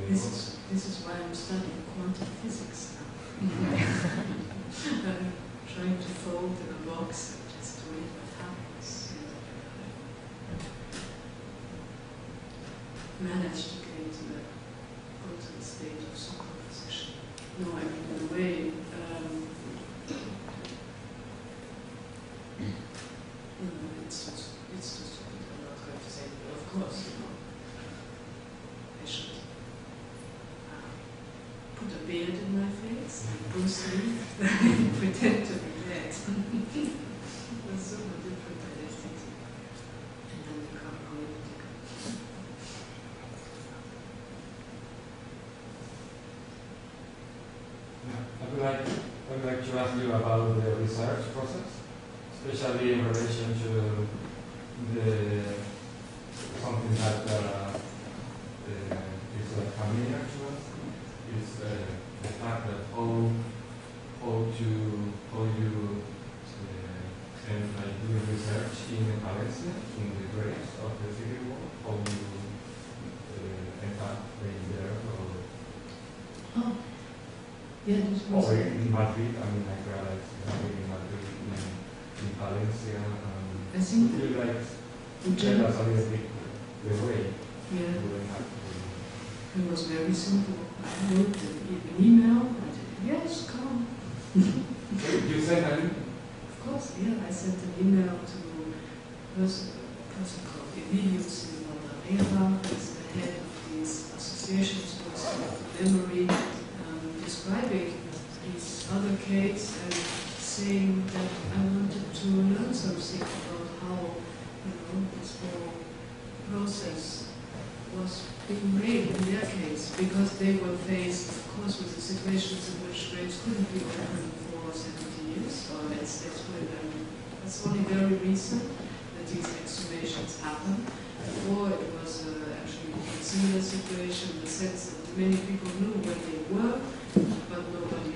This is why I'm studying quantum physics now. I'm trying to fold in a box and just to read what happens. Managed to go to the state of superposition. No, I mean, in a way, it's too stupid. I'm not going to say it, but of course, I should put a beard in my face, Bruce Lee, and pretend to be dead. A super different identity. And then become political. I would like to ask you about the research process, especially in relation to something that is familiar to us, is the fact that how you do research in Valencia, in the graves of the civil war, how you end up being there, or in Madrid. I mean, I realized in Madrid, in Valencia. I think would you like to tell us a little bit the way you went up? It was very simple. I wrote an email. I said, yes, come. You sent an email? Of course, yeah. I sent an email to a person called Emilio Silva, who is the head of these associations for memory, describing these other cases and saying that I wanted to learn something about how this whole process was being made in their case, because they were faced, of course, with the situations in which graves couldn't be open for 70 years, or let's put it that way. It's only very recent that these exhumations happened. Before it was actually a similar situation in the sense that many people knew where they were, but nobody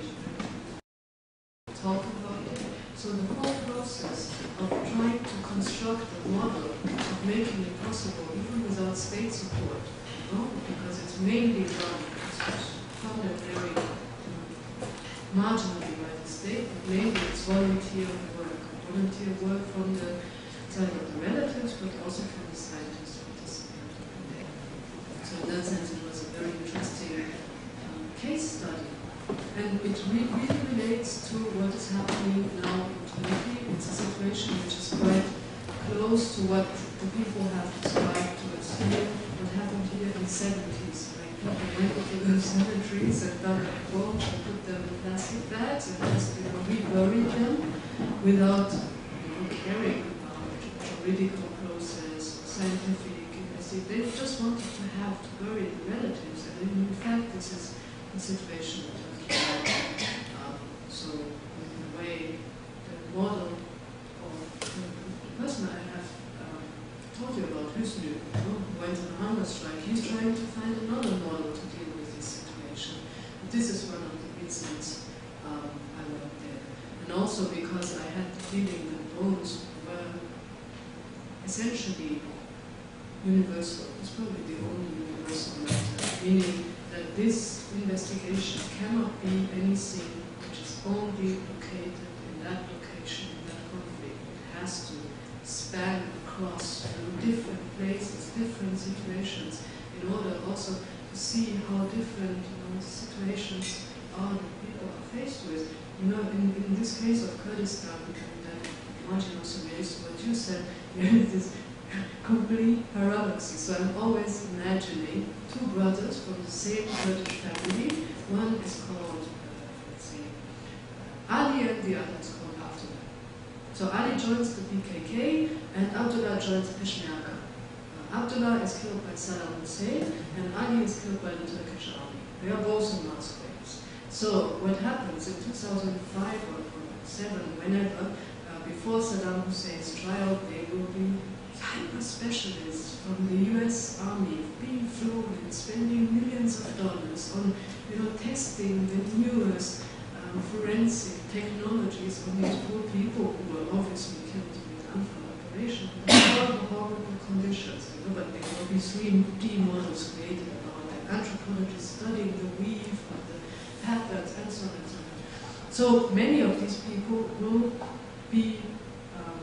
talked about it. So the whole process of trying to construct a model of making it possible, even without state support, because it's mainly done, it's funded very marginally by the state, but mainly it's volunteer work from the side of the relatives, but also from the scientists participating. So in that sense, it was a very interesting case study. And it really relates to what is happening now in Turkey. It's a situation which is quite close to what the people have described to us here, what happened here in the 70s. Like people went to the cemeteries and dug up bones and put them in plastic bags and just reburied them without caring about juridical process or scientific investigation. They just wanted to have to bury the relatives. And in fact, this is the situation in Turkey. So in a way, the model of the person I have told you about, Hüsnü, who went on a hunger strike, he's trying to find another model to deal with this situation. But this is one of the reasons I went there. And also because I had the feeling that bones were essentially universal. It's probably the only universal matter, meaning that this investigation cannot be anything which is only located in that location, in that conflict. It has to span across different places, different situations, in order also to see how different situations are that people are faced with. In this case of Kurdistan, that Martin also raised what you said, there is this complete paradoxes. So I'm always imagining two brothers from the same Kurdish family. One is called, let's say, Ali, and the other is called Abdullah. So Ali joins the PKK, and Abdullah joins Peshmerga. Abdullah is killed by Saddam Hussein, and Ali is killed by the Turkish army. They are both in mass graves. So what happens in 2005 or 2007, whenever, before Saddam Hussein's trial, they will be hyper specialists from the US Army being flown and spending millions of dollars on testing the newest forensic technologies on these poor people who were obviously killed in an unfair operation under horrible conditions. But there will be 3D models created about their anthropology anthropologists studying the weave of the patterns and so on and so on. So many of these people will be,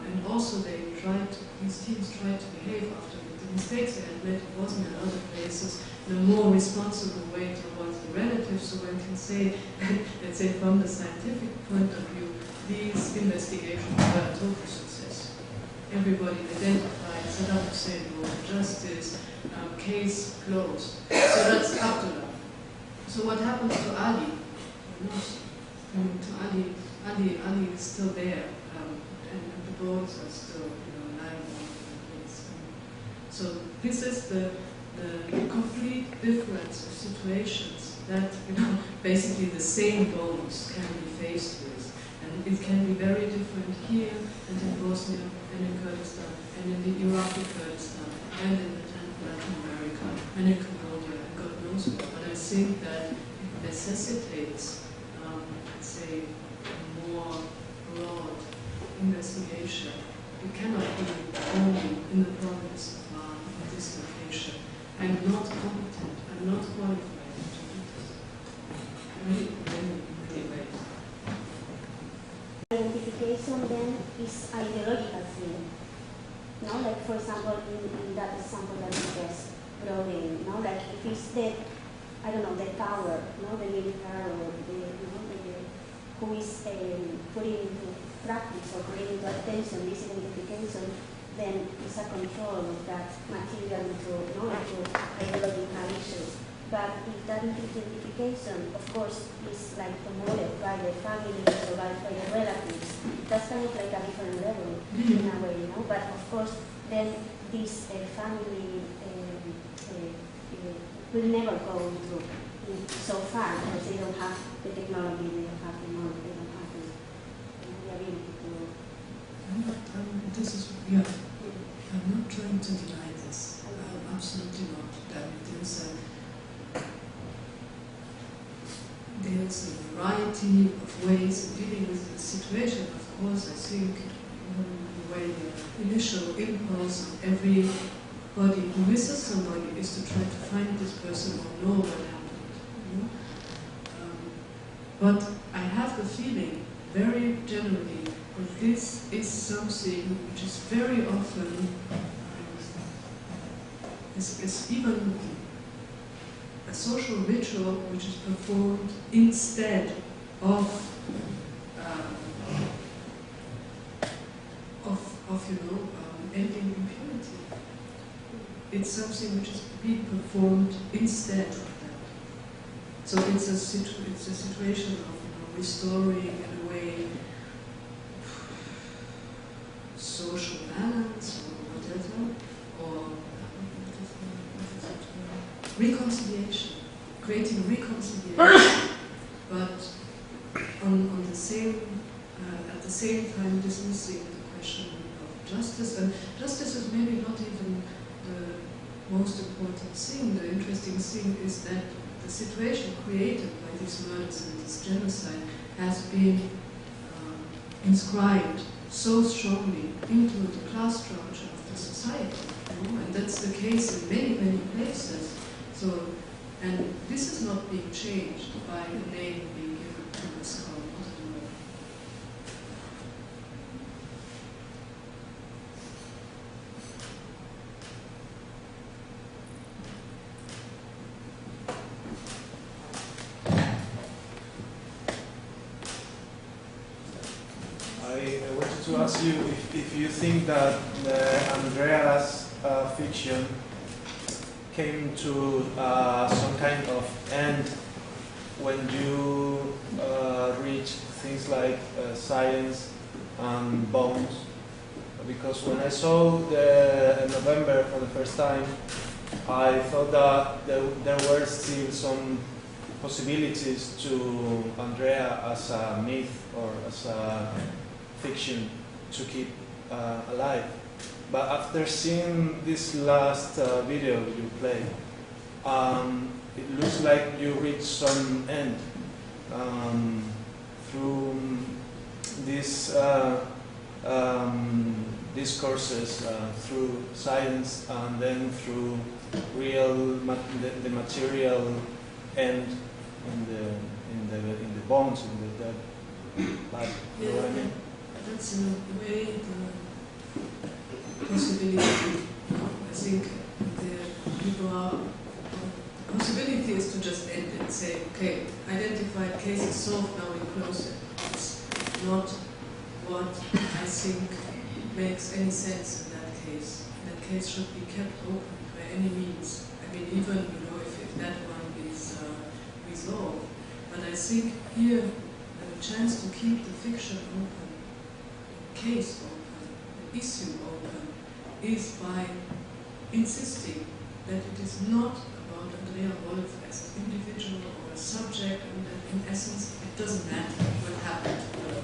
and also these teams try to behave after the mistakes they had made in Bosnia and other places in a more responsible way towards the relatives, so one can say, let's say from the scientific point of view, these investigations were a total success. Everybody identified, Saddam Hussein brought justice, case closed. So that's Abdullah. So what happens to Ali? To Ali is still there, and the bones are still, lying on the place. So this is the complete difference of situations that, basically the same bones can be faced with. And it can be very different here and in Bosnia and in Kurdistan and in the Iraqi Kurdistan and in Latin America and in Cambodia and God knows what. But I think that it necessitates, let's say, a more broad investigation. It cannot be only in the province of Van or this location. I'm not competent, I'm not qualified to do this. Many ways. Identification then is ideological thing. Like for example, in that example that you just brought in, like if it's the, I don't know, the power, the military or who is putting into practice or bringing into attention this identification, then it's a control of that material into ideological issues. But if that identification, of course, is like promoted by the family or by the relatives, that's kind of like a different level in a way, But of course, then this family will never go through so far because they don't have the technology, they don't have the knowledge, they don't have the ability to. I'm not trying to deny this. Absolutely not. There's a variety of ways of dealing with the situation. Of course, I think the way the initial impulse of everybody who misses somebody is to try to find this person or know what happened. But I have the feeling, very generally, that this is something which is very often is even a social ritual which is performed instead of ending impunity. It's something which is being performed instead of that. So it's a situation of restoring in a way social balance or whatever, or reconciliation, creating reconciliation, but at the same time dismissing the question of justice. And justice is maybe not even the most important thing. The interesting thing is that the situation created by these murders and this genocide has been inscribed so strongly into the class structure of the society, and that's the case in many, many places. So, and this is not being changed by a name being given to the skull, not at all. I wanted to ask you if you think that the Andrea's fiction came to some kind of end when you reach things like science and bones. Because when I saw the November for the first time, I thought that there were still some possibilities to Andrea as a myth or as a fiction to keep alive. But after seeing this last video you played, it looks like you reached some end through these discourses, through science, and then through the material end in the bones, in the dead body. You know what I mean? That's in a way the possibility. I think the people are. Possibility is to just end it, say, okay, identified case is solved, now we close it. It's not what I think makes any sense in that case. That case should be kept open by any means. I mean, even if that one is resolved. But I think here the chance to keep the fiction open, the case open, the issue open, is by insisting that it is not about Andrea Wolf as an individual or a subject, and that in essence it doesn't matter what happened to her.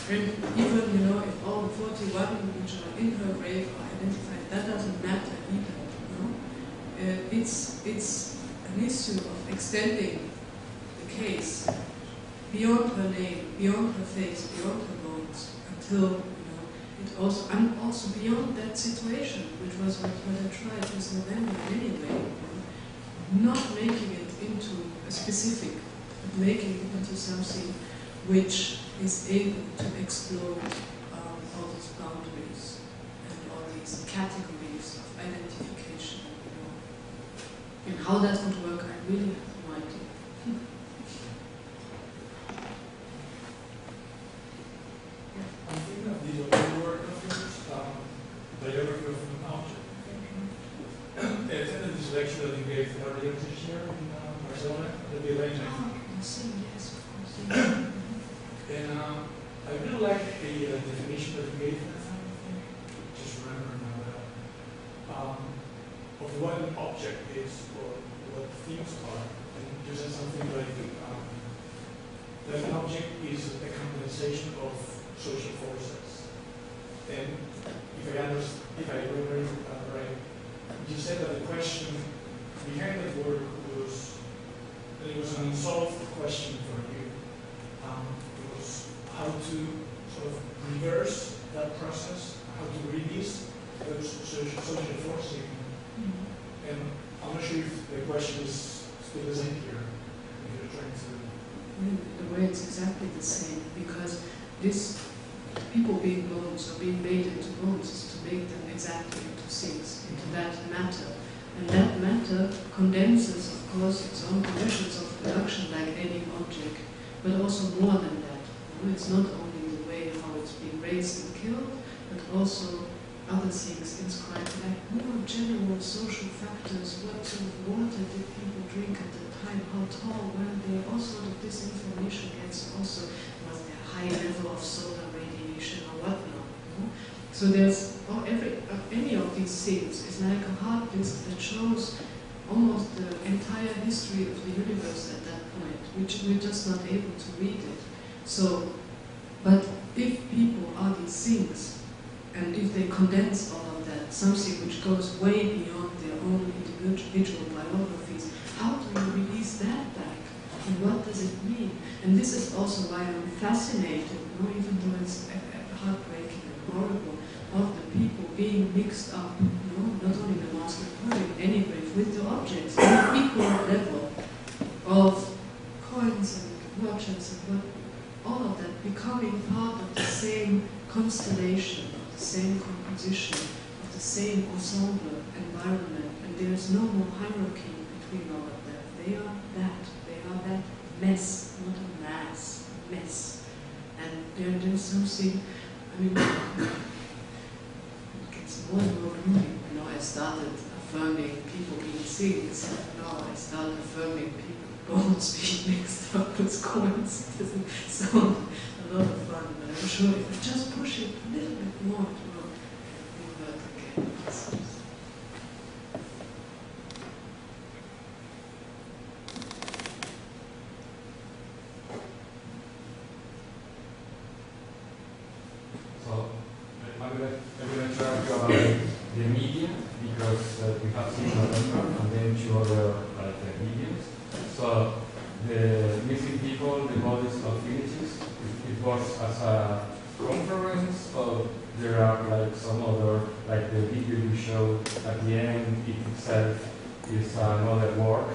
And even, if all the 41 which are in her grave are identified, that doesn't matter either. It's an issue of extending the case beyond her name, beyond her face, beyond her bones, until and also beyond that situation, which was what I tried with November anyway, not making it into a specific, but making it into something which is able to explode all these boundaries and all these categories of identification. And how that would work, I really have no idea. I'm thinking of the other work of yours, biography of an object. I attended this lecture that you gave earlier this year in Barcelona, at the Elaine. Yes, of course. And I really like the definition that you gave at the time, I think. Just remember now that of what an object is or what things are. And you said something like that an object is a condensation of social forces. And if I remember right, you said that the question behind that work was that it was an unsolved question for you. It was how to sort of reverse that process, how to release those social forces. Mm-hmm. And I'm not sure if the question is still the same here. If you're trying to. The way it's exactly the same, because this people being bones or being made into bones is to make them exactly into things, into that matter. And that matter condenses, of course, its own conditions of production like any object, but also more than that. It's not only the way how it's being raised and killed, but also other things inscribed, like more general social factors. What sort of water did people drink at the time? How tall were they? All sort of this information gets also, was there a high level of solar radiation or whatnot? So there's any of these things is like a hard disk that shows almost the entire history of the universe at that point, which we're just not able to read it. So, but if people are these things, and if they condense all of that, something which goes way beyond their own individual biographies, how do you release that back? And what does it mean? And this is also why I'm fascinated, even though it's heartbreaking and horrible, of the people being mixed up, not only the master poem, anyway, with the objects, on an equal level of coins and watches and all of that becoming part of the same constellation, of the same composition, of the same ensemble environment, and there is no more hierarchy between all of them. They are that mess, not a mass, mess. And there's something, it gets more and more gloomy. I started affirming people being things, now I start affirming people bones being mixed up with coins. It doesn't sound a lot of fun, but I'm sure if I just push it a little bit more, it will revert again. So, I'm going to talk about the media, because we have seen November and then two other mediums. So, the missing people, the bodies of villages, it was as a conference, or there are some other, like the video you showed at the end, it itself is another work.